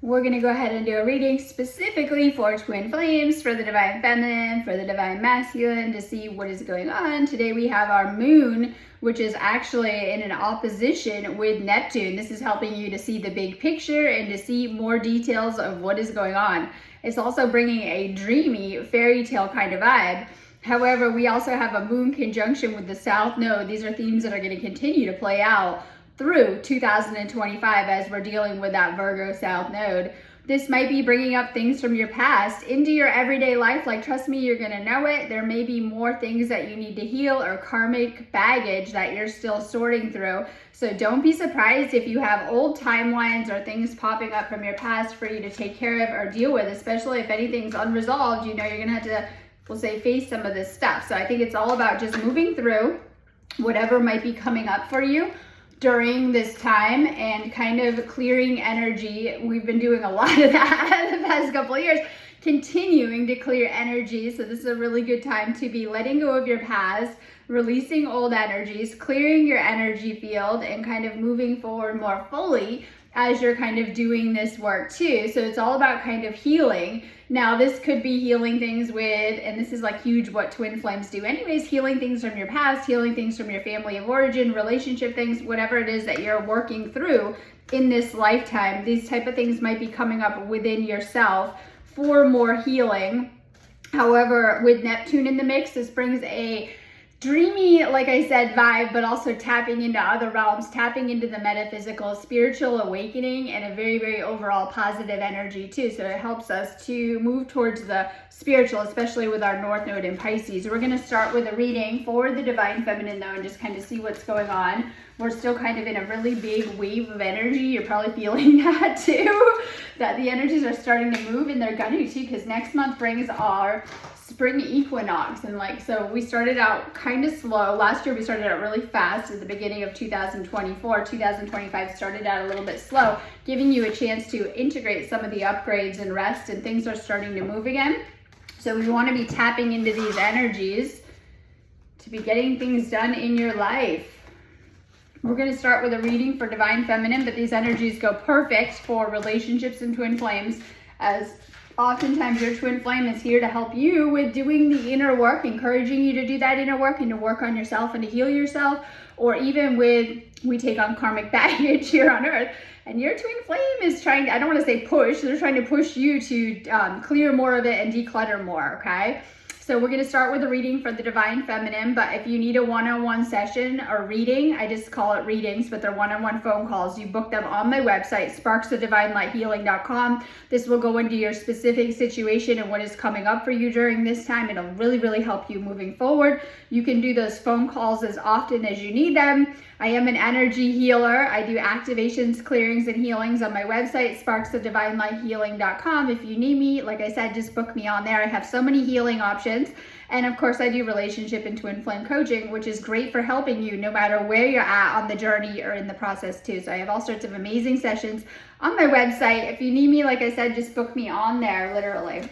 We're going to go ahead and do a reading specifically for twin flames, for the divine feminine, for the divine masculine, to see what is going on. Today we have our moon, which is actually in an opposition with Neptune. This is helping you to see the big picture and to see more details of what is going on. It's also bringing a dreamy fairy tale kind of vibe. However, we also have a moon conjunction with the South Node. These are themes that are going to continue to play out through 2025 as we're dealing with that Virgo South Node. This might be bringing up things from your past into your everyday life. Like, trust me, you're going to know it. There may be more things that you need to heal or karmic baggage that you're still sorting through. So don't be surprised if you have old timelines or things popping up from your past for you to take care of or deal with, especially if anything's unresolved. You know, you're going to have to, we'll say, face some of this stuff. So I think it's all about just moving through whatever might be coming up for you during this time and kind of clearing energy. We've been doing a lot of that the past couple of years, continuing to clear energy. So this is a really good time to be letting go of your past, releasing old energies, clearing your energy field, and kind of moving forward more fully as you're kind of doing this work too. So it's all about kind of healing. Now, this could be healing things with, and this is like huge what twin flames do anyways, healing things from your past, healing things from your family of origin, relationship things, whatever it is that you're working through in this lifetime. These type of things might be coming up within yourself for more healing. However, with Neptune in the mix, this brings a dreamy, like I said, vibe, but also tapping into other realms, tapping into the metaphysical, spiritual awakening, and a very, very overall positive energy too. So it helps us to move towards the spiritual, especially with our North Node in Pisces. We're going to start with a reading for the divine feminine though, and just kind of see what's going on. We're still kind of in a really big wave of energy. You're probably feeling that too, that the energies are starting to move, and they're going to too, because next month brings our spring equinox. And like, so we started out kind of slow. Last year we started out really fast at the beginning of 2024. 2025 started out a little bit slow, giving you a chance to integrate some of the upgrades and rest, and things are starting to move again. So we want to be tapping into these energies to be getting things done in your life. We're going to start with a reading for divine feminine, but these energies go perfect for relationships and twin flames, as oftentimes your twin flame is here to help you with doing the inner work, encouraging you to do that inner work and to work on yourself and to heal yourself, or even with, we take on karmic baggage here on earth, and your twin flame is trying to, I don't want to say push, they're trying to push you to clear more of it and declutter more, okay? So we're going to start with a reading for the divine feminine, but if you need a one-on-one session or reading, I just call it readings, but they're one-on-one phone calls. You book them on my website, sparksofdivinelighealing.com. This will go into your specific situation and what is coming up for you during this time. It'll really, really help you moving forward. You can do those phone calls as often as you need them. I am an energy healer. I do activations, clearings, and healings on my website, sparksofdivinelighealing.com. If you need me, like I said, just book me on there. I have so many healing options. And of course, I do relationship and twin flame coaching, which is great for helping you no matter where you're at on the journey or in the process too. So I have all sorts of amazing sessions on my website. If you need me, like I said, just book me on there, literally.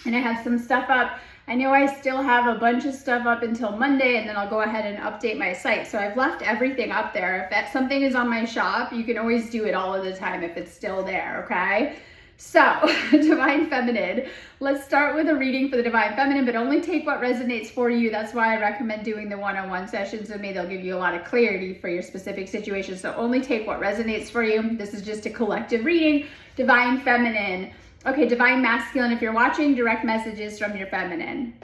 And I have some stuff up. I know I still have a bunch of stuff up until Monday, and then I'll go ahead and update my site. So I've left everything up there. If something is on my shop, you can always do it all of the time if it's still there, okay? So, divine feminine, let's start with a reading for the divine feminine, but only take what resonates for you. That's why I recommend doing the one-on-one sessions with me. They'll give you a lot of clarity for your specific situation. So only take what resonates for you. This is just a collective reading. Divine feminine. Okay, divine masculine, if you're watching, direct messages from your feminine.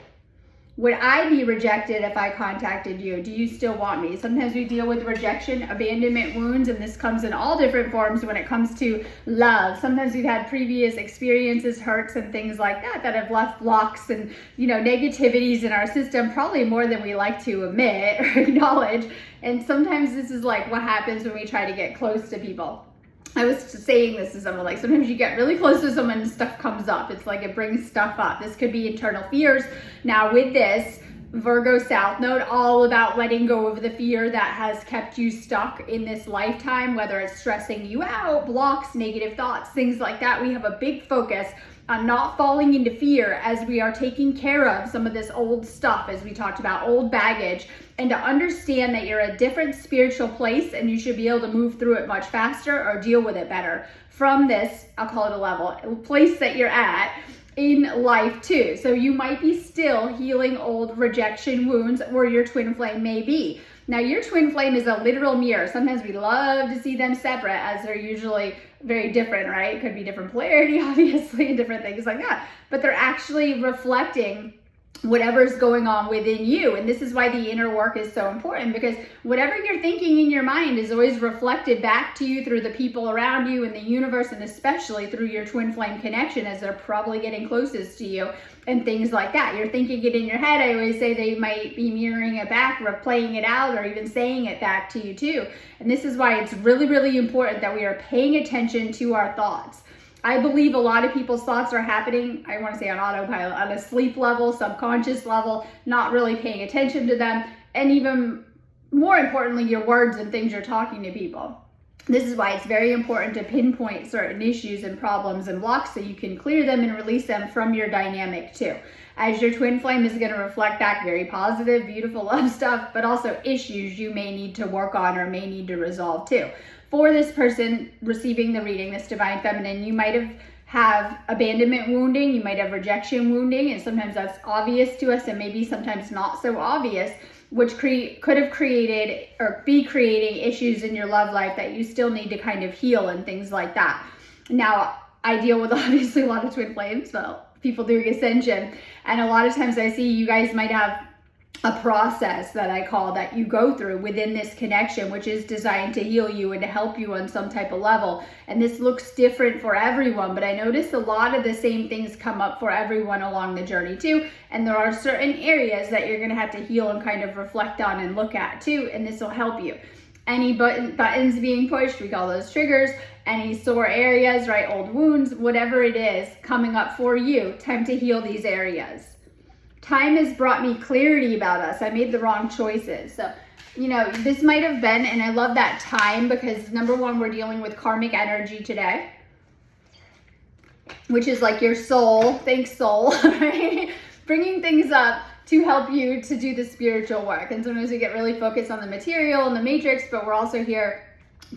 Would I be rejected if I contacted you? Do you still want me? Sometimes we deal with rejection, abandonment wounds, and this comes in all different forms when it comes to love. Sometimes we've had previous experiences, hurts, and things like that that have left blocks and, you know, negativities in our system, probably more than we like to admit or acknowledge. And sometimes this is like what happens when we try to get close to people. I was saying this to someone, like sometimes you get really close to someone and stuff comes up. It's like it brings stuff up. This could be internal fears. Now with this, Virgo South Node, all about letting go of the fear that has kept you stuck in this lifetime, whether it's stressing you out, blocks, negative thoughts, things like that. We have a big focus on not falling into fear as we are taking care of some of this old stuff, as we talked about, old baggage, and to understand that you're a different spiritual place and you should be able to move through it much faster or deal with it better from this, I'll call it a place that you're at in life too. So you might be still healing old rejection wounds, or your twin flame may be. Now your twin flame is a literal mirror. Sometimes we love to see them separate, as they're usually very different, right? It could be different polarity, obviously, and different things like that. But they're actually reflecting whatever's going on within you. And this is why the inner work is so important, because whatever you're thinking in your mind is always reflected back to you through the people around you in the universe, and especially through your twin flame connection, as they're probably getting closest to you and things like that. You're thinking it in your head. I always say they might be mirroring it back, or playing it out, or even saying it back to you too. And this is why it's really, really important that we are paying attention to our thoughts. I believe a lot of people's thoughts are happening, I want to say on autopilot, on a sleep level, subconscious level, not really paying attention to them, and even more importantly, your words and things you're talking to people. This is why it's very important to pinpoint certain issues and problems and blocks so you can clear them and release them from your dynamic too. As your twin flame is going to reflect back very positive, beautiful love stuff, but also issues you may need to work on or may need to resolve too. For this person receiving the reading, this divine feminine, you might have abandonment wounding, you might have rejection wounding, and sometimes that's obvious to us and maybe sometimes not so obvious, which could have created or be creating issues in your love life that you still need to kind of heal and things like that. Now, I deal with obviously a lot of twin flames, well, people doing ascension, and a lot of times I see you guys might have a process that I call that you go through within this connection, which is designed to heal you and to help you on some type of level. And this looks different for everyone, but I notice a lot of the same things come up for everyone along the journey too. And there are certain areas that you're going to have to heal and kind of reflect on and look at too, and this will help you. Any buttons being pushed, we call those triggers. Any sore areas, right, old wounds, whatever it is coming up for you, time to heal these areas. Time has brought me clarity about us. I made the wrong choices. So, this might have been, and I love that time, because number one, we're dealing with karmic energy today, which is like your soul, thanks soul, right? Bringing things up to help you to do the spiritual work. And sometimes we get really focused on the material and the matrix, but we're also here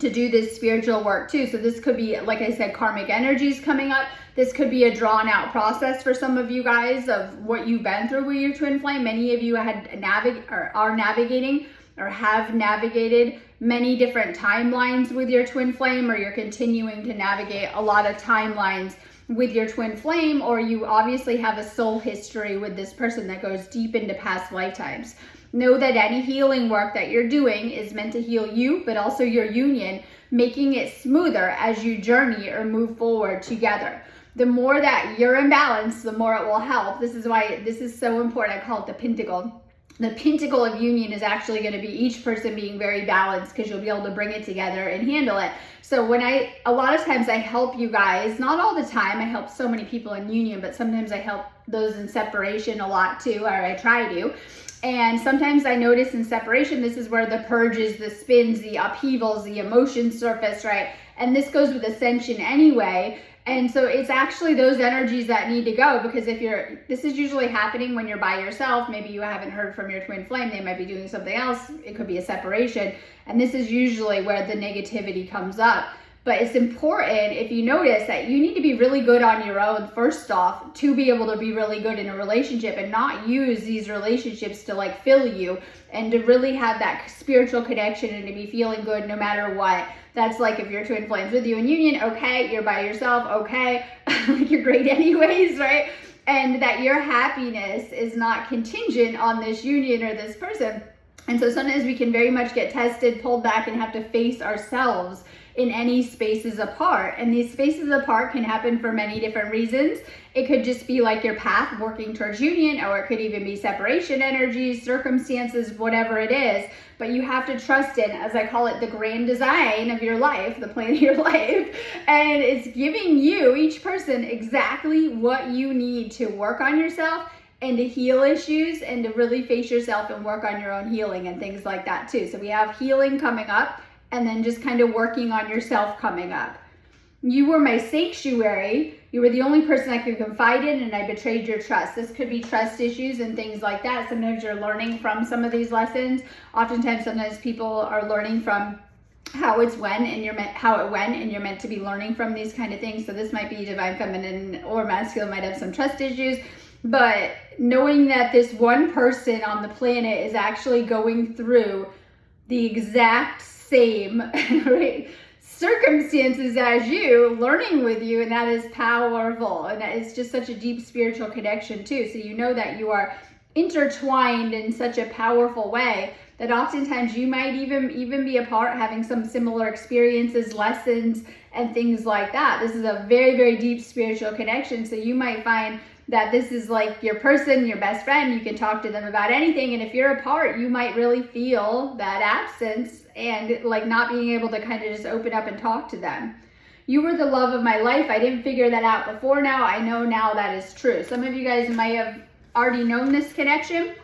to do this spiritual work too. So this could be, like I said, karmic energies coming up. This could be a drawn out process for some of you guys of what you've been through with your twin flame. Many of you are navigating or have navigated many different timelines with your twin flame, or you're continuing to navigate a lot of timelines with your twin flame, or you obviously have a soul history with this person that goes deep into past lifetimes. Know that any healing work that you're doing is meant to heal you, but also your union, making it smoother as you journey or move forward together. The more that you're in balance, the more it will help. This is why this is so important. I call it the pentacle. The pentacle of union is actually going to be each person being very balanced, because you'll be able to bring it together and handle it. So a lot of times I help you guys, not all the time, I help so many people in union, but sometimes I help those in separation a lot too, or I try to. And sometimes I notice in separation, this is where the purges, the spins, the upheavals, the emotions surface, right? And this goes with ascension anyway. And so it's actually those energies that need to go, because this is usually happening when you're by yourself. Maybe you haven't heard from your twin flame. They might be doing something else. It could be a separation. And this is usually where the negativity comes up. But it's important, if you notice, that you need to be really good on your own, first off, to be able to be really good in a relationship, and not use these relationships to fill you, and to really have that spiritual connection and to be feeling good no matter what. That's like if your twin flame's with you in union, okay, you're by yourself, okay, you're great anyways, right? And that your happiness is not contingent on this union or this person. And so sometimes we can very much get tested, pulled back, and have to face ourselves in any spaces apart. And these spaces apart can happen for many different reasons. It could just be like your path working towards union, or it could even be separation energies, circumstances, whatever it is. But you have to trust in, as I call it, the grand design of your life, the plan of your life. And it's giving you, each person, exactly what you need to work on yourself and to heal issues and to really face yourself and work on your own healing and things like that too. So we have healing coming up and then just kind of working on yourself coming up. You were my sanctuary. You were the only person I could confide in, and I betrayed your trust. This could be trust issues and things like that. Sometimes you're learning from some of these lessons. Sometimes people are learning from how it went, and you're meant to be learning from these kind of things. So this might be divine feminine or masculine, might have some trust issues. But knowing that this one person on the planet is actually going through the exact same right, circumstances as you, learning with you, and that is powerful. And it's just such a deep spiritual connection too. So you know that you are intertwined in such a powerful way that oftentimes you might even be apart, having some similar experiences, lessons, and things like that. This is a very, very deep spiritual connection. So you might find that this is like your person, your best friend. You can talk to them about anything. And if you're apart, you might really feel that absence and like not being able to kind of just open up and talk to them. You were the love of my life. I didn't figure that out before now. I know now that is true. Some of you guys might have already known this connection,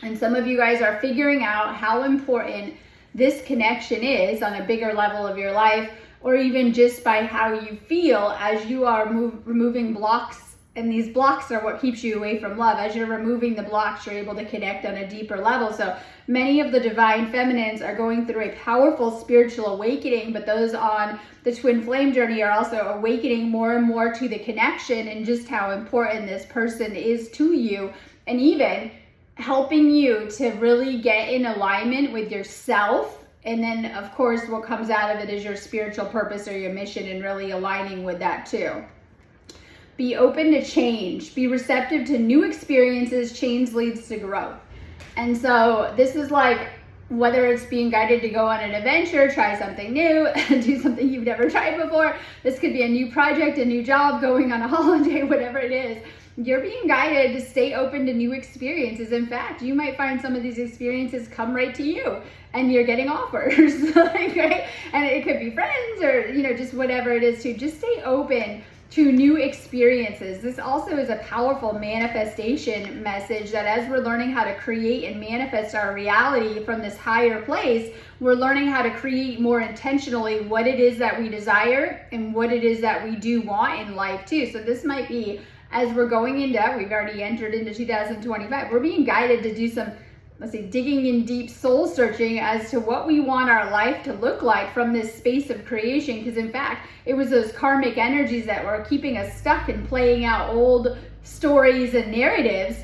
and some of you guys are figuring out how important this connection is on a bigger level of your life, or even just by how you feel as you are removing blocks. And these blocks are what keeps you away from love. As you're removing the blocks, you're able to connect on a deeper level. So many of the divine feminines are going through a powerful spiritual awakening, but those on the twin flame journey are also awakening more and more to the connection and just how important this person is to you, and even helping you to really get in alignment with yourself. And then of course what comes out of it is your spiritual purpose or your mission, and really aligning with that too. Be open to change. Be receptive to new experiences. Change leads to growth. And so this is like, whether it's being guided to go on an adventure, try something new, do something you've never tried before. This could be a new project, a new job, going on a holiday, whatever it is. You're being guided to stay open to new experiences. In fact, you might find some of these experiences come right to you and you're getting offers, like, right? And it could be friends or, just whatever it is to just stay open to new experiences. This also is a powerful manifestation message that as we're learning how to create and manifest our reality from this higher place, we're learning how to create more intentionally what it is that we desire and what it is that we do want in life too. So this might be, as we're going into, we've already entered into 2025, we're being guided to do some, digging in deep soul searching as to what we want our life to look like from this space of creation. Because in fact, it was those karmic energies that were keeping us stuck and playing out old stories and narratives.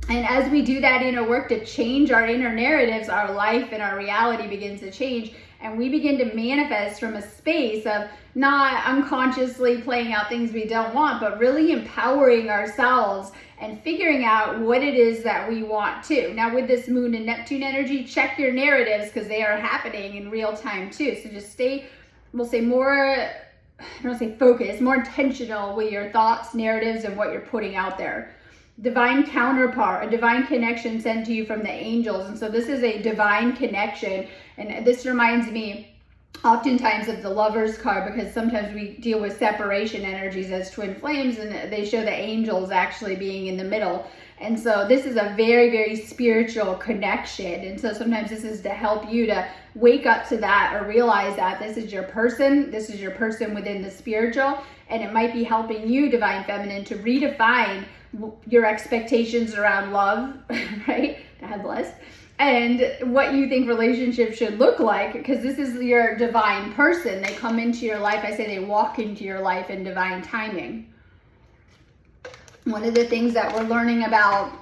And as we do that inner work to change our inner narratives, our life and our reality begins to change. And we begin to manifest from a space of not unconsciously playing out things we don't want, but really empowering ourselves and figuring out what it is that we want to. Now with this Moon and Neptune energy, check your narratives because they are happening in real time too. So just stay, more focused, more intentional with your thoughts, narratives, and what you're putting out there. Divine counterpart, a divine connection sent to you from the angels. And so this is a divine connection. And this reminds me oftentimes of the Lover's card, because sometimes we deal with separation energies as twin flames, and they show the angels actually being in the middle. And so this is a very, very spiritual connection. And so sometimes this is to help you to wake up to that, or realize that this is your person within the spiritual. And it might be helping you, divine feminine, to redefine your expectations around love, right? God bless. And what you think relationships should look like, because this is your divine person. They come into your life. I say they walk into your life in divine timing. One of the things that we're learning about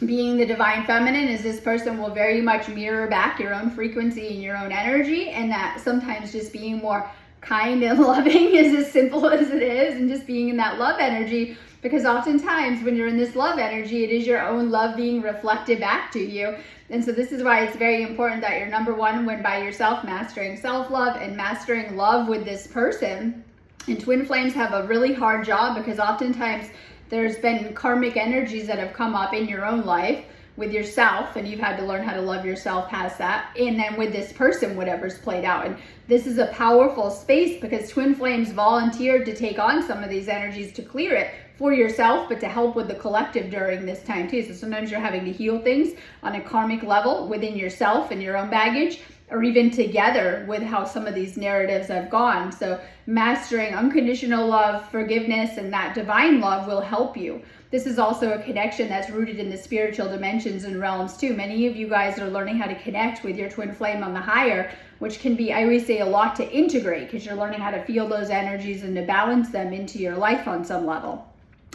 being the divine feminine is this person will very much mirror back your own frequency and your own energy, and that sometimes just being more kind and loving is as simple as it is, and just being in that love energy. Because oftentimes when you're in this love energy, it is your own love being reflected back to you. And so this is why it's very important that you're number one when by yourself, mastering self-love and mastering love with this person. And twin flames have a really hard job, because oftentimes there's been karmic energies that have come up in your own life with yourself, and you've had to learn how to love yourself past that, and then with this person, whatever's played out. And this is a powerful space because twin flames volunteered to take on some of these energies to clear it for yourself, but to help with the collective during this time too. So sometimes you're having to heal things on a karmic level within yourself and your own baggage, or even together with how some of these narratives have gone. So mastering unconditional love, forgiveness, and that divine love will help you. This is also a connection that's rooted in the spiritual dimensions and realms too. Many of you guys are learning how to connect with your twin flame on the higher, which can be, I always say, a lot to integrate because you're learning how to feel those energies and to balance them into your life on some level.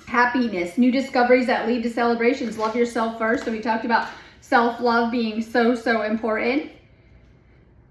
Happiness, new discoveries that lead to celebrations. Love yourself first. So we talked about self-love being so important.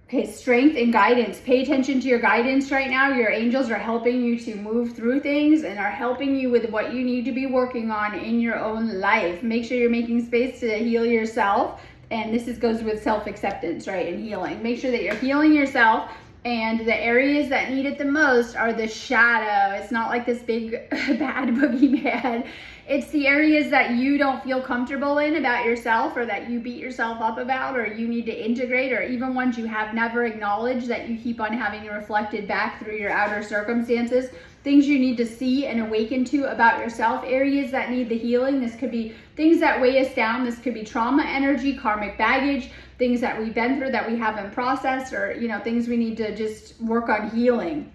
Okay, strength and guidance. Pay attention to your guidance right now. Your angels are helping you to move through things and are helping you with what you need to be working on in your own life. Make sure you're making space to heal yourself. And this goes with self-acceptance, right, and healing. Make sure that you're healing yourself. And the areas that need it the most are the shadow. It's not like this big bad boogeyman. It's the areas that you don't feel comfortable in about yourself, or that you beat yourself up about, or you need to integrate, or even ones you have never acknowledged that you keep on having reflected back through your outer circumstances. Things you need to see and awaken to about yourself, areas that need the healing. This could be things that weigh us down. This could be trauma energy, karmic baggage, things that we've been through that we haven't processed, or things we need to just work on healing.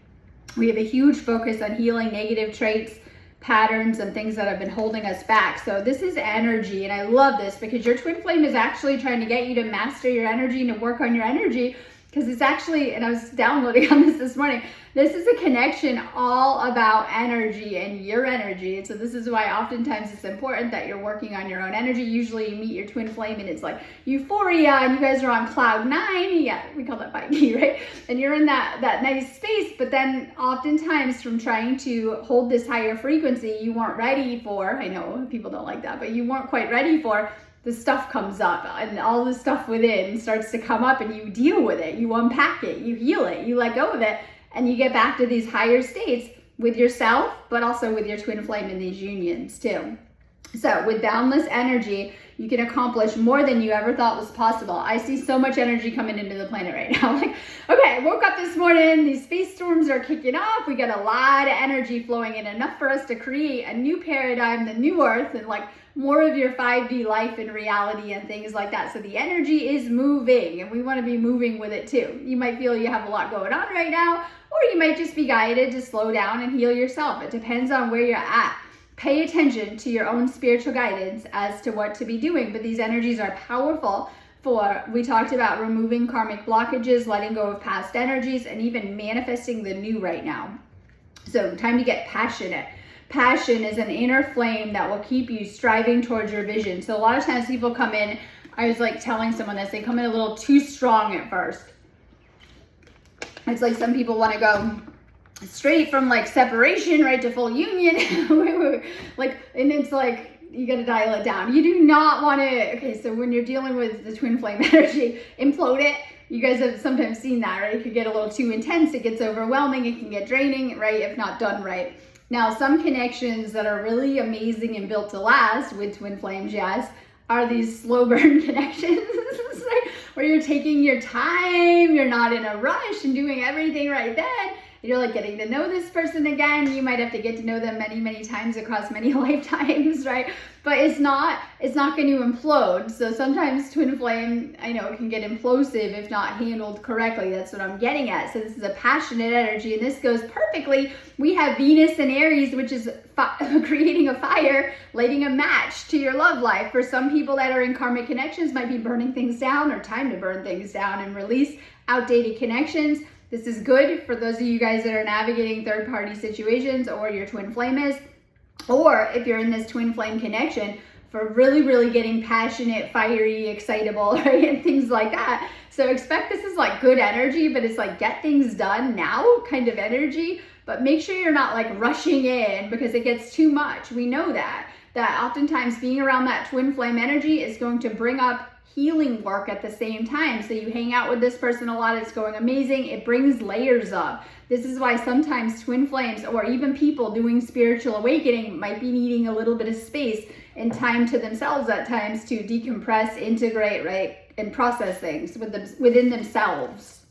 We have a huge focus on healing negative traits, patterns, and things that have been holding us back. So this is energy, and I love this because your twin flame is actually trying to get you to master your energy and to work on your energy, because it's actually, and I was downloading on this morning, this is a connection all about energy and your energy. And so this is why oftentimes it's important that you're working on your own energy. Usually you meet your twin flame and it's like euphoria and you guys are on cloud 9. Yeah, we call that 5D, right? And you're in that nice space, but then oftentimes from trying to hold this higher frequency, you weren't ready for, I know people don't like that, but you weren't quite ready for, the stuff comes up and all the stuff within starts to come up, and you deal with it, you unpack it, you heal it, you let go of it, and you get back to these higher states with yourself, but also with your twin flame in these unions too. So with boundless energy, you can accomplish more than you ever thought was possible. I see so much energy coming into the planet right now. Like, okay, I woke up this morning, these space storms are kicking off, we got a lot of energy flowing in, enough for us to create a new paradigm, the new earth, and like more of your 5D life and reality and things like that. So the energy is moving, and we want to be moving with it too. You might feel you have a lot going on right now, or you might just be guided to slow down and heal yourself. It depends on where you're at. Pay attention to your own spiritual guidance as to what to be doing, but these energies are powerful for, we talked about removing karmic blockages, letting go of past energies, and even manifesting the new right now. So time to get passionate. Passion is an inner flame that will keep you striving towards your vision. So a lot of times people come in, I was like telling someone this, they come in a little too strong at first. It's like some people want to go straight from like separation right to full union. Like, and it's like, you got to dial it down. You do not want to, okay, so when you're dealing with the twin flame energy, implode it. You guys have sometimes seen that, right? It could get a little too intense. It gets overwhelming. It can get draining, right? If not done right. Now, some connections that are really amazing and built to last with twin flames, yes, are these slow burn connections, right? Where you're taking your time, you're not in a rush and doing everything right then. You're like getting to know this person again. You might have to get to know them many times across many lifetimes, right? But it's not going to implode. So sometimes twin flame, I know, can get implosive if not handled correctly. That's what I'm getting at. So this is a passionate energy, and this goes perfectly. We have Venus and Aries, which is creating a fire, lighting a match to your love life. For some people that are in karmic connections, might be burning things down, or time to burn things down and release outdated connections. This is good for those of you guys that are navigating third-party situations, or your twin flame is, or if you're in this twin flame connection, for really getting passionate, fiery, excitable, right, and things like that. So expect this is like good energy, but it's like get things done now kind of energy, but make sure you're not like rushing in because it gets too much. We know that oftentimes being around that twin flame energy is going to bring up healing work at the same time. So you hang out with this person a lot, it's going amazing. It brings layers up. This is why sometimes twin flames, or even people doing spiritual awakening, might be needing a little bit of space and time to themselves at times to decompress, integrate, right, and process things within themselves.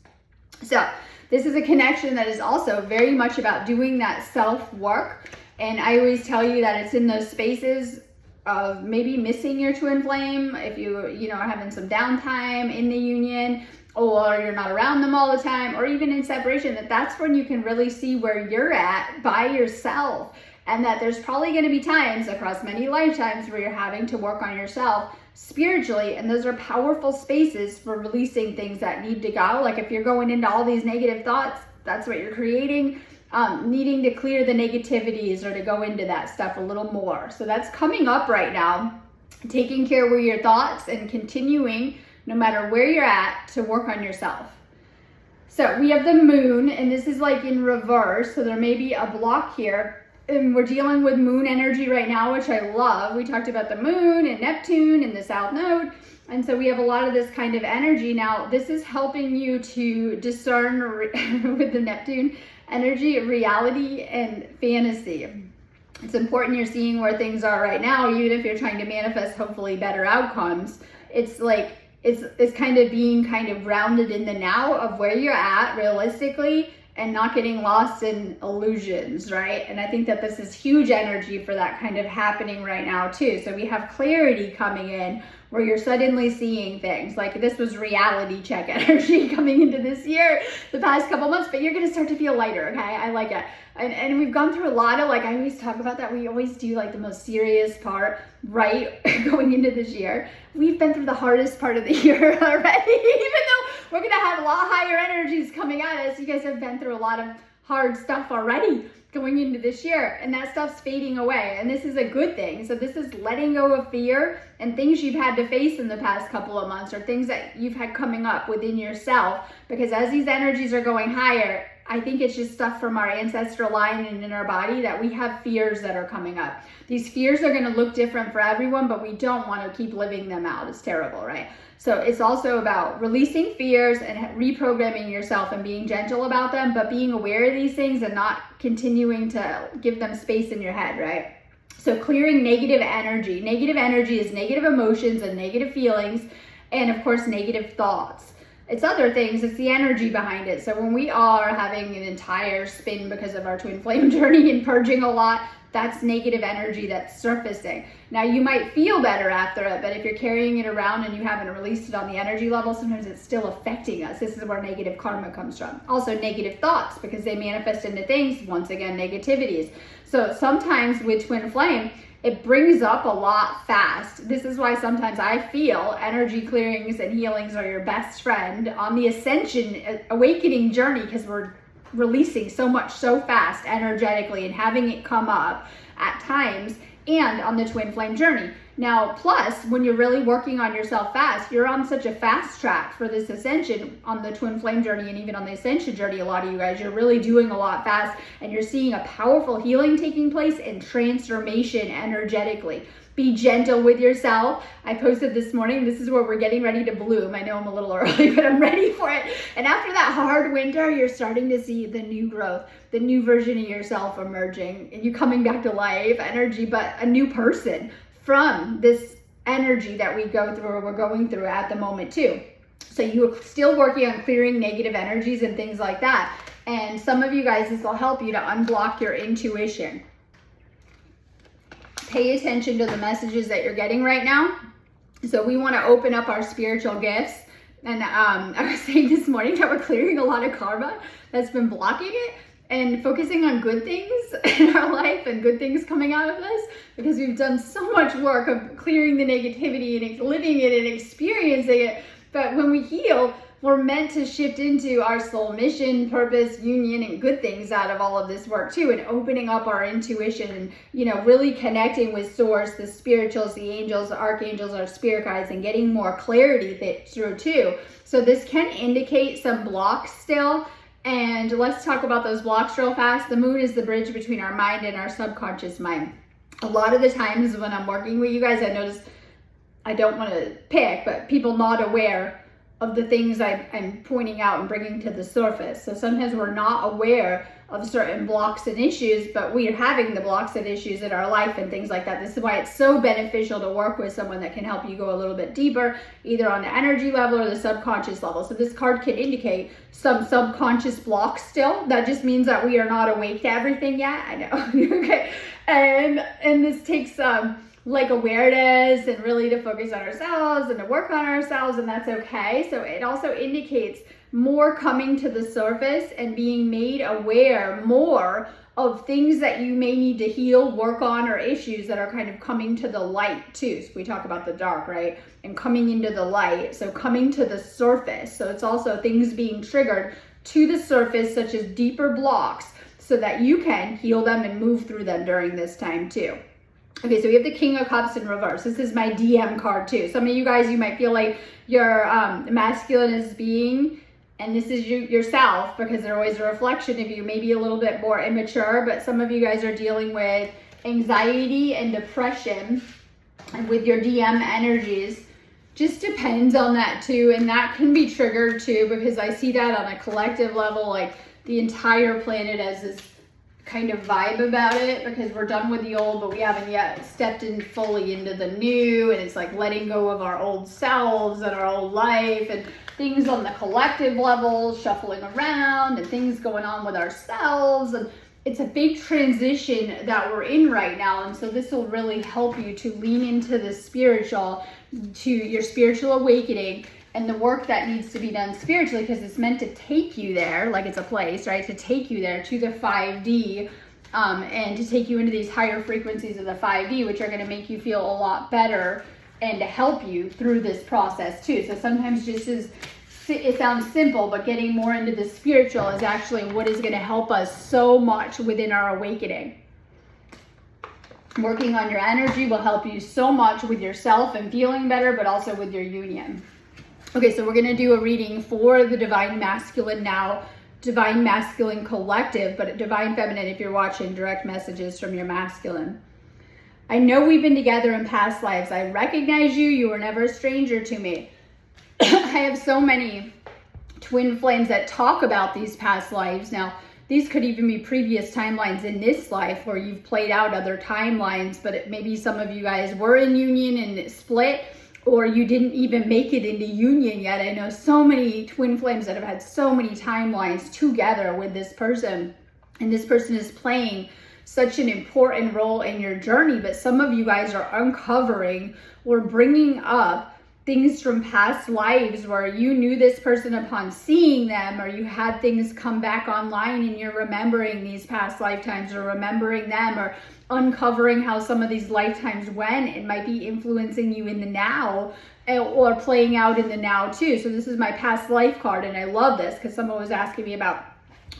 So this is a connection that is also very much about doing that self-work. And I always tell you that it's in those spaces of maybe missing your twin flame, if you are having some downtime in the union, or you're not around them all the time, or even in separation, that's when you can really see where you're at by yourself. And that there's probably going to be times across many lifetimes where you're having to work on yourself spiritually, and those are powerful spaces for releasing things that need to go. Like if you're going into all these negative thoughts, that's what you're creating. Needing to clear the negativities or to go into that stuff a little more. So that's coming up right now. Taking care of your thoughts and continuing, no matter where you're at, to work on yourself. So we have the moon, and this is like in reverse. So there may be a block here. And we're dealing with moon energy right now, which I love. We talked about the moon and Neptune and the South Node. And so we have a lot of this kind of energy. Now, this is helping you to discern with the Neptune energy, reality and fantasy. It's important you're seeing where things are right now, even if you're trying to manifest hopefully better outcomes. It's like, it's kind of being kind of grounded in the now of where you're at realistically, and not getting lost in illusions, right? And I think that this is huge energy for that kind of happening right now too. So we have clarity coming in where you're suddenly seeing things. Like this was reality check energy coming into this year, the past couple months, but you're gonna start to feel lighter, okay? I like it. And we've gone through a lot of, like, I always talk about that. We always do like the most serious part, right? Going into this year. We've been through the hardest part of the year already, even though we're gonna have a lot higher energies coming at us. You guys have been through a lot of hard stuff already going into this year, and that stuff's fading away, and this is a good thing. So this is letting go of fear and things you've had to face in the past couple of months, or things that you've had coming up within yourself, because as these energies are going higher, I think it's just stuff from our ancestral line and in our body that we have fears that are coming up. These fears are going to look different for everyone, but we don't want to keep living them out. It's terrible, right? So it's also about releasing fears and reprogramming yourself and being gentle about them, but being aware of these things and not continuing to give them space in your head, right? So clearing negative energy. Negative energy is negative emotions and negative feelings, and of course, negative thoughts. It's other things, it's the energy behind it. So when we are having an entire spin because of our twin flame journey and purging a lot, that's negative energy that's surfacing. Now you might feel better after it, but if you're carrying it around and you haven't released it on the energy level, sometimes it's still affecting us. This is where negative karma comes from. Also negative thoughts, because they manifest into things, once again, negativities. So sometimes with twin flame, it brings up a lot fast. This is why sometimes I feel energy clearings and healings are your best friend on the ascension, awakening journey, because we're releasing so much so fast energetically and having it come up at times, and on the twin flame journey. Now, plus, when you're really working on yourself fast, you're on such a fast track for this ascension on the twin flame journey, and even on the ascension journey, a lot of you guys, you're really doing a lot fast, and you're seeing a powerful healing taking place and transformation energetically. Be gentle with yourself. I posted this morning, this is where we're getting ready to bloom. I know I'm a little early, but I'm ready for it. And after that hard winter, you're starting to see the new growth, the new version of yourself emerging, and you coming back to life, energy, but a new person from this energy that we go through, or we're going through at the moment too. So you're still working on clearing negative energies and things like that. And some of you guys, this will help you to unblock your intuition. Pay attention to the messages that you're getting right now. So we want to open up our spiritual gifts. And I was saying this morning that we're clearing a lot of karma that's been blocking it, and focusing on good things in our life and good things coming out of this, because we've done so much work of clearing the negativity and living it and experiencing it. But when we heal, we're meant to shift into our soul mission, purpose, union, and good things out of all of this work too, and opening up our intuition and, you know, really connecting with source, the spirituals, the angels, the archangels, our spirit guides, and getting more clarity through too. So this can indicate some blocks still. And let's talk about those blocks real fast. The moon is the bridge between our mind and our subconscious mind. A lot of the times when I'm working with you guys, I notice, I don't want to pick, but people not aware of the things I'm pointing out and bringing to the surface. So sometimes we're not aware of certain blocks and issues, but we are having the blocks and issues in our life and things like that. This is why it's so beneficial to work with someone that can help you go a little bit deeper, either on the energy level or the subconscious level. So this card can indicate some subconscious blocks still. That just means that we are not awake to everything yet. I know. Okay. And this takes like awareness and really to focus on ourselves and to work on ourselves, and that's okay. So it also indicates more coming to the surface and being made aware more of things that you may need to heal, work on, or issues that are kind of coming to the light too. So we talk about the dark, right? And coming into the light. So coming to the surface. So it's also things being triggered to the surface, such as deeper blocks, so that you can heal them and move through them during this time too. Okay, so we have the King of Cups in reverse. This is my DM card too. Some of you guys, you might feel like your masculine is being, and this is yourself, because they're always a reflection of you, maybe a little bit more immature, but some of you guys are dealing with anxiety and depression and with your DM energies. Just depends on that too, and that can be triggered too, because I see that on a collective level, like the entire planet as this kind of vibe about it, because we're done with the old, but we haven't yet stepped in fully into the new, and it's like letting go of our old selves and our old life, and things on the collective level shuffling around, and things going on with ourselves, and it's a big transition that we're in right now. And so this will really help you to lean into the spiritual, to your spiritual awakening and the work that needs to be done spiritually, because it's meant to take you there, like it's a place, right? To take you there to the 5D, and to take you into these higher frequencies of the 5D, which are going to make you feel a lot better and to help you through this process too. So sometimes it sounds simple, but getting more into the spiritual is actually what is going to help us so much within our awakening. Working on your energy will help you so much with yourself and feeling better, but also with your union. Okay, so we're going to do a reading for the Divine Masculine now, Divine Masculine Collective, but Divine Feminine if you're watching, direct messages from your masculine. I know we've been together in past lives. I recognize you. You were never a stranger to me. I have so many twin flames that talk about these past lives. Now, these could even be previous timelines in this life where you've played out other timelines, but maybe some of you guys were in union and it split, or you didn't even make it into union yet. I know so many twin flames that have had so many timelines together with this person, and this person is playing such an important role in your journey, but some of you guys are uncovering or bringing up things from past lives where you knew this person upon seeing them, or you had things come back online and you're remembering these past lifetimes or remembering them, or uncovering how some of these lifetimes went. It might be influencing you in the now or playing out in the now too. So this is my past life card, and I love this because someone was asking me about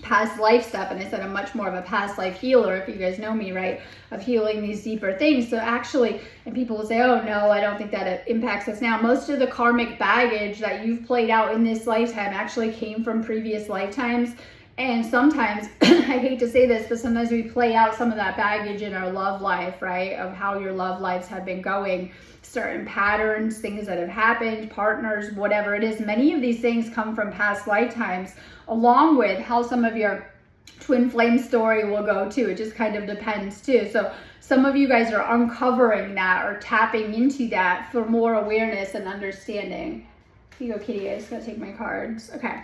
past life stuff, and I said I'm much more of a past life healer, if you guys know me, right, of healing these deeper things. So actually, and people will say, oh no, I don't think that it impacts us now. Most of the karmic baggage that you've played out in this lifetime actually came from previous lifetimes. And sometimes, I hate to say this, but sometimes we play out some of that baggage in our love life, right? Of how your love lives have been going, certain patterns, things that have happened, partners, whatever it is. Many of these things come from past lifetimes, along with how some of your twin flame story will go too. It just kind of depends too. So some of you guys are uncovering that or tapping into that for more awareness and understanding. Here you go, Kitty. I just gotta take my cards. Okay.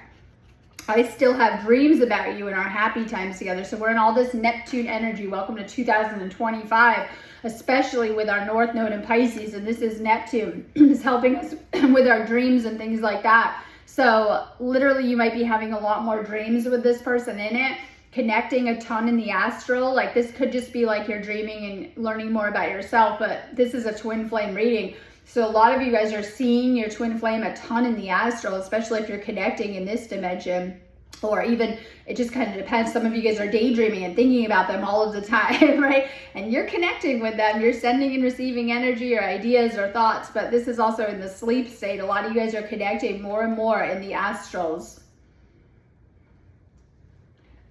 I still have dreams about you in our happy times together. So we're in all this Neptune energy. Welcome to 2025, especially with our North Node in Pisces. And this is Neptune. It's helping us with our dreams and things like that. So literally you might be having a lot more dreams with this person in it, connecting a ton in the astral. Like this could just be like you're dreaming and learning more about yourself, but this is a twin flame reading. So a lot of you guys are seeing your twin flame a ton in the astral, especially if you're connecting in this dimension, or even it just kind of depends. Some of you guys are daydreaming and thinking about them all of the time, right? And you're connecting with them. You're sending and receiving energy or ideas or thoughts, but this is also in the sleep state. A lot of you guys are connecting more and more in the astrals.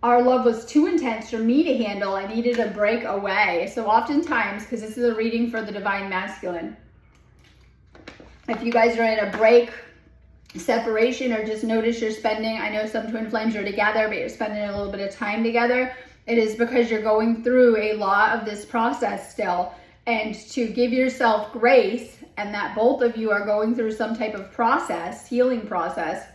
Our love was too intense for me to handle. I needed a break away. So oftentimes, because this is a reading for the Divine Masculine, if you guys are in a break separation, or just notice you're spending, I know some twin flames are together, but you're spending a little bit of time together, it is because you're going through a lot of this process still. And to give yourself grace, and that both of you are going through some type of process, healing process,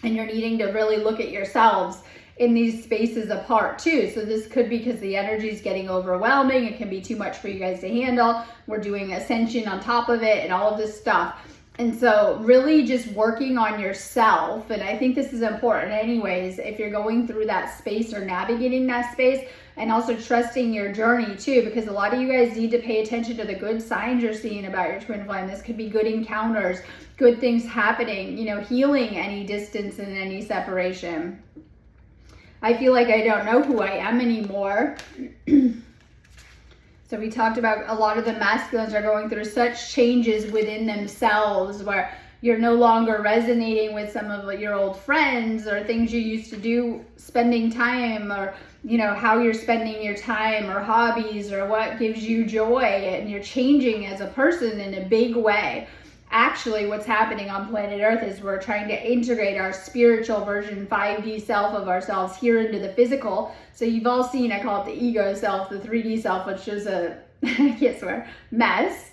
and you're needing to really look at yourselves in these spaces apart too. So this could be because the energy is getting overwhelming. It can be too much for you guys to handle. We're doing ascension on top of it and all of this stuff. And so really just working on yourself. And I think this is important anyways, if you're going through that space or navigating that space, and also trusting your journey too, because a lot of you guys need to pay attention to the good signs you're seeing about your twin flame. This could be good encounters, good things happening, you know, healing any distance and any separation. I feel like I don't know who I am anymore. So we talked about a lot of the masculines are going through such changes within themselves where you're no longer resonating with some of your old friends or things you used to do, spending time, or, you know, how you're spending your time, or hobbies, or what gives you joy, and you're changing as a person in a big way. Actually, what's happening on planet Earth is we're trying to integrate our spiritual version, 5D self of ourselves here into the physical. So you've all seen, I call it the ego self, the 3D self, which is a, I can't swear, mess,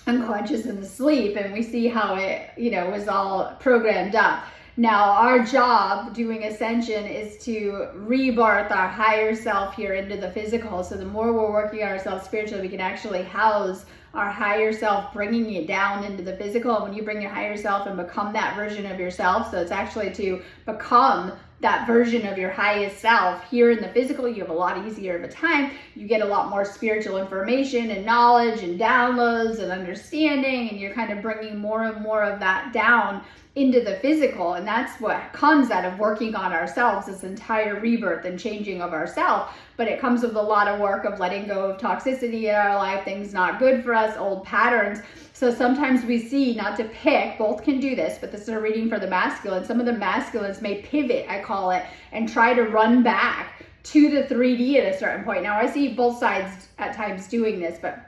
unconscious and asleep. And we see how it, you know, was all programmed up. Now, our job doing ascension is to rebirth our higher self here into the physical. So the more we're working on ourselves spiritually, we can actually house our higher self, bringing it down into the physical. And when you bring your higher self and become that version of yourself, so it's actually to become that version of your highest self here in the physical, you have a lot easier of a time. You get a lot more spiritual information and knowledge and downloads and understanding, and you're kind of bringing more and more of that down into the physical. And that's what comes out of working on ourselves, this entire rebirth and changing of ourselves. But it comes with a lot of work of letting go of toxicity in our life, things not good for us, old patterns. So sometimes we see, not to pick, both can do this, but this is a reading for the masculine. Some of the masculines may pivot, I call it, and try to run back to the 3D at a certain point. Now I see both sides at times doing this, but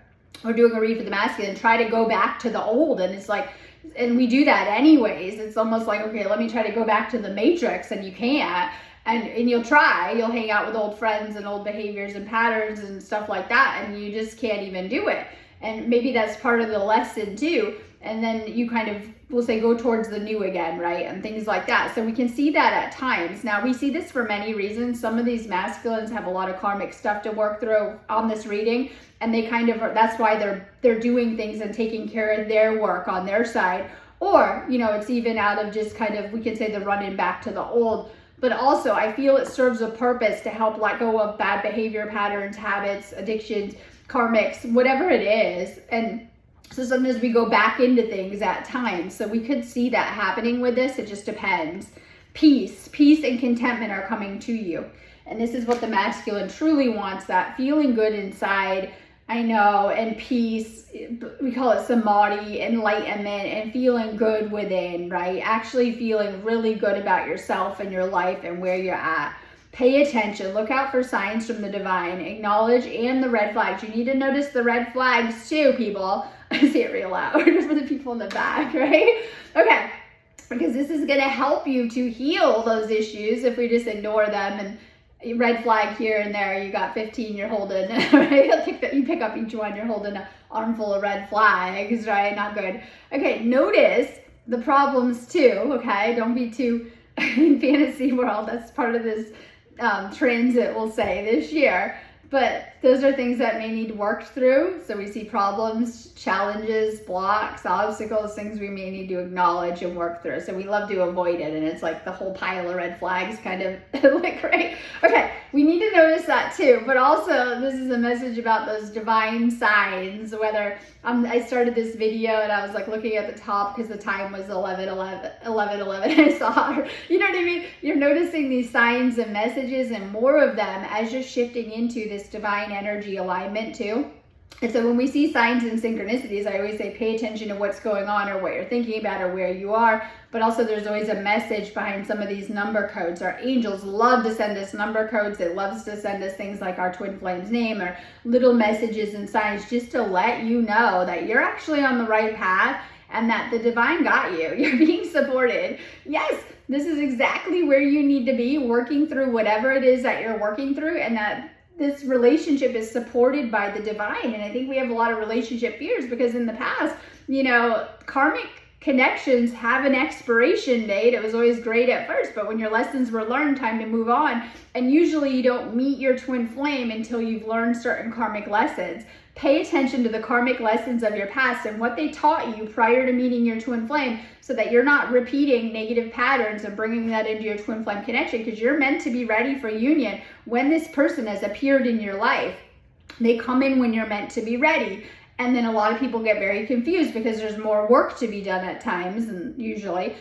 we're doing a read for the masculine, try to go back to the old. And it's like, and we do that anyways. It's almost like, okay, let me try to go back to the matrix, and you can't. And you'll try, you'll hang out with old friends and old behaviors and patterns and stuff like that, and you just can't even do it. And maybe that's part of the lesson too. And then you kind of, we'll say, go towards the new again, right? And things like that. So we can see that at times. Now we see this for many reasons. Some of these masculines have a lot of karmic stuff to work through on this reading. And they kind of, that's why they're doing things and taking care of their work on their side. Or, you know, it's even out of just kind of, we can say, the running back to the old. But also I feel it serves a purpose to help let go of bad behavior patterns, habits, addictions, karmics, whatever it is. And so sometimes we go back into things at times. So we could see that happening with this. It just depends. Peace and contentment are coming to you. And this is what the masculine truly wants, that feeling good inside, I know, and peace. We call it samadhi, enlightenment, and feeling good within, right? Actually feeling really good about yourself and your life and where you're at. Pay attention. Look out for signs from the divine. Acknowledge and the red flags. You need to notice the red flags too, people. I say it real loud for the people in the back, right? Okay. Because this is going to help you to heal those issues if we just ignore them. And red flag here and there, you got 15, you're holding, right? You pick up each one, you're holding an armful of red flags, right? Not good. Okay, notice the problems too, okay? Don't be too in fantasy world. That's part of this transit, we'll say, this year. But those are things that may need worked through. So we see problems, challenges, blocks, obstacles, things we may need to acknowledge and work through. So we love to avoid it. And it's like the whole pile of red flags kind of like, right? Okay, we need to notice that too. But also, this is a message about those divine signs. Whether I started this video and I was like looking at the top because the time was 11:11. I saw her. You know what I mean? You're noticing these signs and messages and more of them as you're shifting into this divine energy alignment too. And so when we see signs and synchronicities, I always say pay attention to what's going on or what you're thinking about or where you are. But also there's always a message behind some of these number codes. Our angels love to send us number codes. They love to send us things like our twin flame's name or little messages and signs just to let you know that you're actually on the right path and that the divine got you. You're being supported. Yes, this is exactly where you need to be, working through whatever it is that you're working through, and that this relationship is supported by the divine. And I think we have a lot of relationship fears because in the past, karmic connections have an expiration date. It was always great at first, but when your lessons were learned, time to move on. And usually you don't meet your twin flame until you've learned certain karmic lessons. Pay attention to the karmic lessons of your past and what they taught you prior to meeting your twin flame, so that you're not repeating negative patterns and bringing that into your twin flame connection, because you're meant to be ready for union when this person has appeared in your life. They come in when you're meant to be ready. And then a lot of people get very confused because there's more work to be done at times, and usually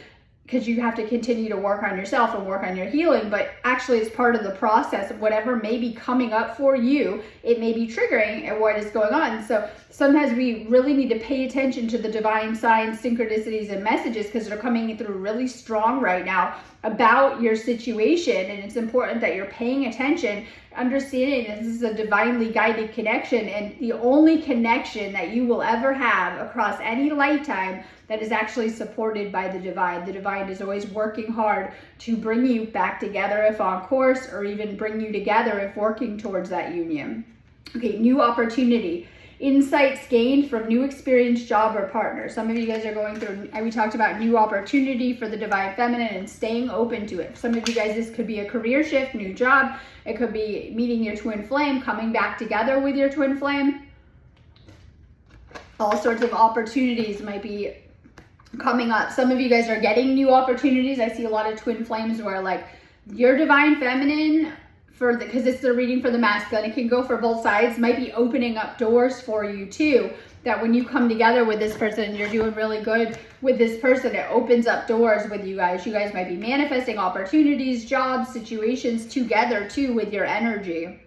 because you have to continue to work on yourself and work on your healing, but actually it's part of the process of whatever may be coming up for you. It may be triggering at what is going on. So sometimes we really need to pay attention to the divine signs, synchronicities, and messages, because they're coming through really strong right now about your situation. And it's important that you're paying attention, understanding that this is a divinely guided connection, and the only connection that you will ever have across any lifetime that is actually supported by the divine. The divine is always working hard to bring you back together if on course, or even bring you together if working towards that union. Okay, new opportunity. Insights gained from new experience, job, or partner. Some of you guys are going through, we talked about new opportunity for the divine feminine and staying open to it. Some of you guys, this could be a career shift, new job. It could be meeting your twin flame, coming back together with your twin flame. All sorts of opportunities might be coming up. Some of you guys are getting new opportunities. I see a lot of twin flames where like your divine feminine, because it's the reading for the masculine, it can go for both sides, might be opening up doors for you too, that when you come together with this person, you're doing really good with this person, it opens up doors with you guys. You guys might be manifesting opportunities, jobs, situations together too with your energy.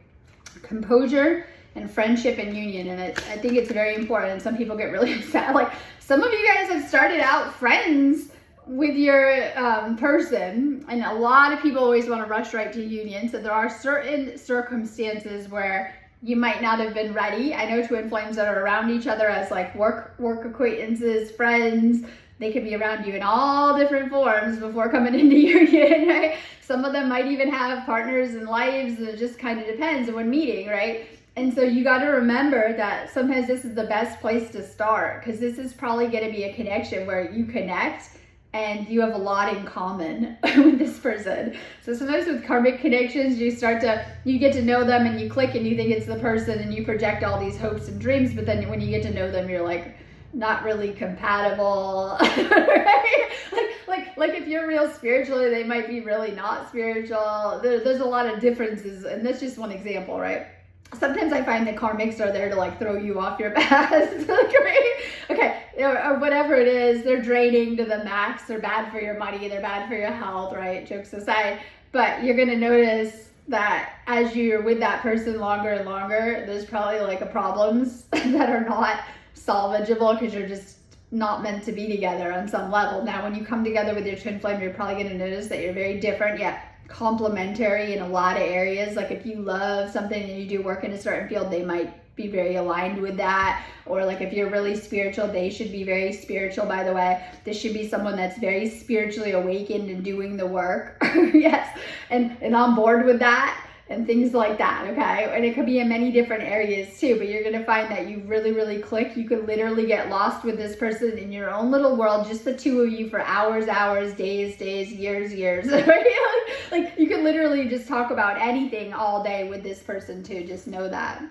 Composure and friendship and union. And I think it's very important. Some people get really upset. Like some of you guys have started out friends with your person, and a lot of people always want to rush right to union. So there are certain circumstances where you might not have been ready. I know twin flames that are around each other as like work acquaintances, friends. They could be around you in all different forms before coming into union, right? Some of them might even have partners and lives. It just kind of depends when meeting, right? And so you got to remember that sometimes this is the best place to start, because this is probably going to be a connection where you connect and you have a lot in common with this person. So sometimes with karmic connections, you get to know them and you click and you think it's the person and you project all these hopes and dreams, but then when you get to know them, you're like, not really compatible, right? Like if you're real spiritually, they might be really not spiritual. There's a lot of differences, and that's just one example, right? Sometimes I find the karmics are there to like throw you off your path, right? Okay, or whatever it is, they're draining to the max. They're bad for your money. They're bad for your health, right? Jokes aside, but you're gonna notice that as you're with that person longer and longer, there's probably like problems that are not salvageable because you're just not meant to be together on some level. Now, when you come together with your twin flame, you're probably gonna notice that you're very different, yet complementary in a lot of areas. Like if you love something and you do work in a certain field, they might be very aligned with that. Or like if you're really spiritual, they should be very spiritual, by the way. This should be someone that's very spiritually awakened and doing the work. Yes, and on board with that and things like that, okay? And it could be in many different areas too, but you're gonna find that you really, really click. You could literally get lost with this person in your own little world, just the two of you for hours, days, years, right? Like you could literally just talk about anything all day with this person too, just know that.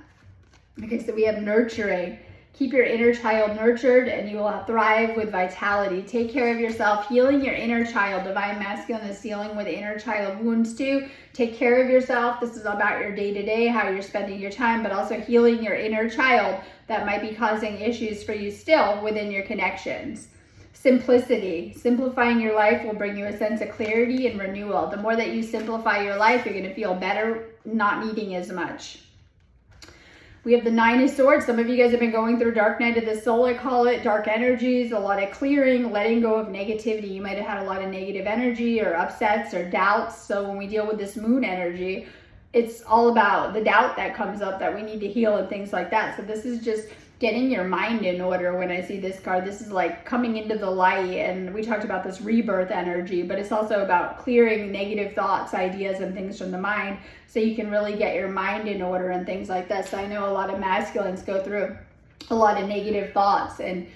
Okay, so we have nurturing. Keep your inner child nurtured and you will thrive with vitality. Take care of yourself, healing your inner child. Divine masculine is dealing with inner child wounds too. Take care of yourself. This is about your day-to-day, how you're spending your time, but also healing your inner child that might be causing issues for you still within your connections. Simplicity. Simplifying your life will bring you a sense of clarity and renewal. The more that you simplify your life, you're going to feel better, not needing as much. We have the Nine of Swords. Some of you guys have been going through dark night of the soul, I call it, dark energies, a lot of clearing, letting go of negativity. You might have had a lot of negative energy or upsets or doubts. So when we deal with this moon energy, it's all about the doubt that comes up that we need to heal and things like that. So this is just getting your mind in order. When I see this card, this is like coming into the light, and we talked about this rebirth energy, but it's also about clearing negative thoughts, ideas, and things from the mind so you can really get your mind in order and things like this. I know a lot of masculines go through a lot of negative thoughts, and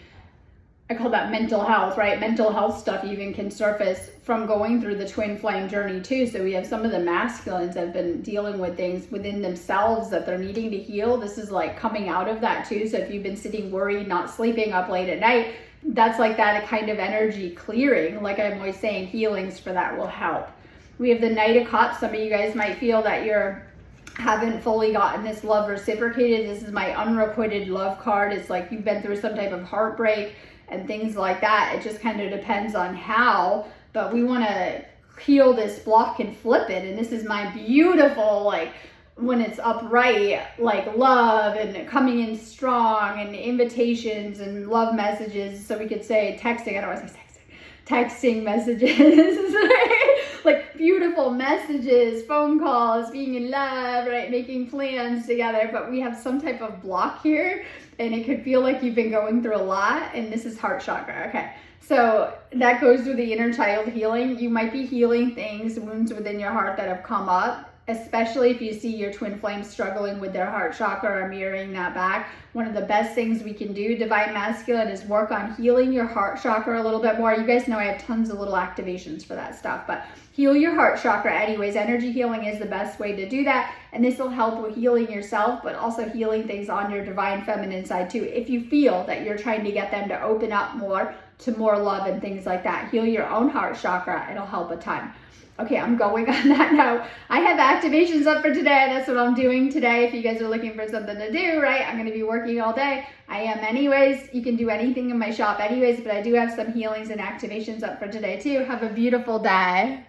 I call that mental health, right? Mental health stuff even can surface from going through the twin flame journey too. So we have some of the masculines that have been dealing with things within themselves that they're needing to heal. This is like coming out of that too. So if you've been sitting worried, not sleeping, up late at night, that's like that kind of energy clearing. Like I'm always saying, healings for that will help. We have the Knight of Cups. Some of you guys might feel that you're haven't fully gotten this love reciprocated. This is my unrequited love card. It's like you've been through some type of heartbreak and things like that. It just kind of depends on how, but we want to heal this block and flip it. And this is my beautiful, like when it's upright, like love and coming in strong and invitations and love messages. So we could say texting, I don't want to say texting messages, like beautiful messages, phone calls, being in love, right? Making plans together. But we have some type of block here, and it could feel like you've been going through a lot. And this is heart chakra. Okay. So that goes through the inner child healing. You might be healing things, wounds within your heart that have come up, especially if you see your twin flame struggling with their heart chakra or mirroring that back. One of the best things we can do, Divine Masculine, is work on healing your heart chakra a little bit more. You guys know I have tons of little activations for that stuff, but heal your heart chakra anyways. Energy healing is the best way to do that, and this will help with healing yourself, but also healing things on your divine feminine side too. If you feel that you're trying to get them to open up more to more love and things like that, heal your own heart chakra. It'll help a ton. Okay, I'm going on that now. I have activations up for today. That's what I'm doing today. If you guys are looking for something to do, right? I'm going to be working all day. I am anyways. You can do anything in my shop anyways, but I do have some healings and activations up for today too. Have a beautiful day.